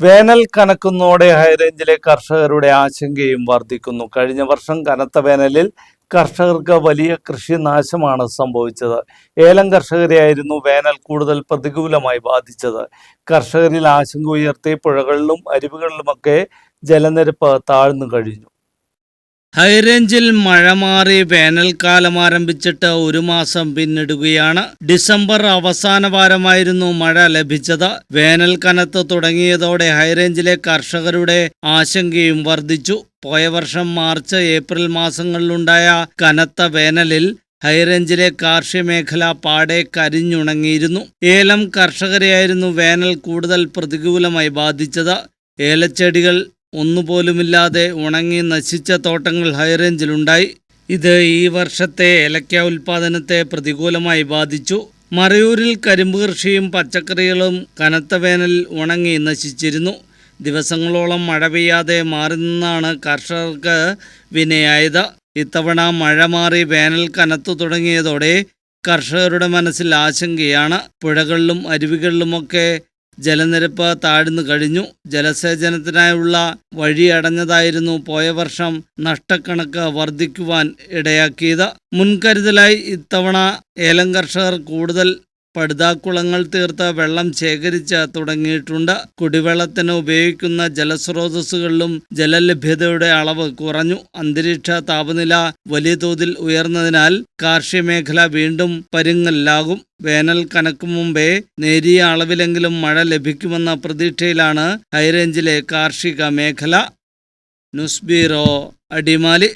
വേനൽ കനക്കുന്നതോടെ ഹൈറേഞ്ചിലെ കർഷകരുടെ ആശങ്കയും വർദ്ധിക്കുന്നു. കഴിഞ്ഞ വർഷം കനത്ത വേനലിൽ കർഷകർക്ക് വലിയ കൃഷിനാശമാണ് സംഭവിച്ചത്. ഏലം കർഷകരെയായിരുന്നു വേനൽ കൂടുതൽ പ്രതികൂലമായി ബാധിച്ചത്. കർഷകരിൽ ആശങ്ക ഉയർത്തി പുഴകളിലും അരുവികളിലുമൊക്കെ ജലനിരപ്പ് താഴ്ന്നു കഴിഞ്ഞു. ഹൈറേഞ്ചിൽ മഴ മാറി വേനൽക്കാലം ആരംഭിച്ചിട്ട് ഒരു മാസം പിന്നിടുകയാണ്. ഡിസംബർ അവസാന വാരമായിരുന്നു മഴ ലഭിച്ചത്. വേനൽ കനത്ത് തുടങ്ങിയതോടെ ഹൈറേഞ്ചിലെ കർഷകരുടെ ആശങ്കയും വർദ്ധിച്ചു. പോയ വർഷം മാർച്ച് ഏപ്രിൽ മാസങ്ങളിലുണ്ടായ കനത്ത വേനലിൽ ഹൈറേഞ്ചിലെ കാർഷിക മേഖല പാടെ കരിഞ്ഞുണങ്ങിയിരുന്നു. ഏലം കർഷകരെയായിരുന്നു വേനൽ കൂടുതൽ പ്രതികൂലമായി ബാധിച്ചത്. ഏലച്ചെടികൾ ഒന്നുപോലുമില്ലാതെ ഉണങ്ങി നശിച്ച തോട്ടങ്ങൾ ഹൈറേഞ്ചിലുണ്ടായി. ഇത് ഈ വർഷത്തെ ഏലക്ക ഉൽപ്പാദനത്തെ പ്രതികൂലമായി ബാധിച്ചു. മറയൂരിൽ കരിമ്പ് കൃഷിയും പച്ചക്കറികളും കനത്ത വേനലിൽ ഉണങ്ങി നശിച്ചിരുന്നു. ദിവസങ്ങളോളം മഴ പെയ്യാതെ മാറി നിന്നാണ് കർഷകർക്ക് വിനയായത്. ഇത്തവണ മഴ മാറി വേനൽ കനത്തു തുടങ്ങിയതോടെ കർഷകരുടെ മനസ്സിൽ ആശങ്കയാണ്. പുഴകളിലും അരുവികളിലുമൊക്കെ ജലനിരപ്പ് താഴ്ന്നു കഴിഞ്ഞു. ജലസേചനത്തിനായുള്ള വഴി അടഞ്ഞതായിരുന്നു പോയ വർഷം നഷ്ടക്കണക്ക് വർദ്ധിക്കുവാൻ ഇടയാക്കിയത്. മുൻകരുതലായി ഇത്തവണ ഏലം കർഷകർ കൂടുതൽ പടുതാക്കുളങ്ങൾ തീർത്ത് വെള്ളം ശേഖരിച്ച് തുടങ്ങിയിട്ടുണ്ട്. കുടിവെള്ളത്തിന് ഉപയോഗിക്കുന്ന ജലസ്രോതസ്സുകളിലും ജലലഭ്യതയുടെ അളവ് കുറഞ്ഞു. അന്തരീക്ഷ താപനില വലിയ തോതിൽ ഉയർന്നതിനാൽ കാർഷിക മേഖല വീണ്ടും പരുങ്ങലിലാകും. വേനൽ കനക്കും മുമ്പേ നേരിയ അളവിലെങ്കിലും മഴ ലഭിക്കുമെന്ന പ്രതീക്ഷയിലാണ് ഹൈറേഞ്ചിലെ കാർഷിക മേഖല. News bureau, Adimali.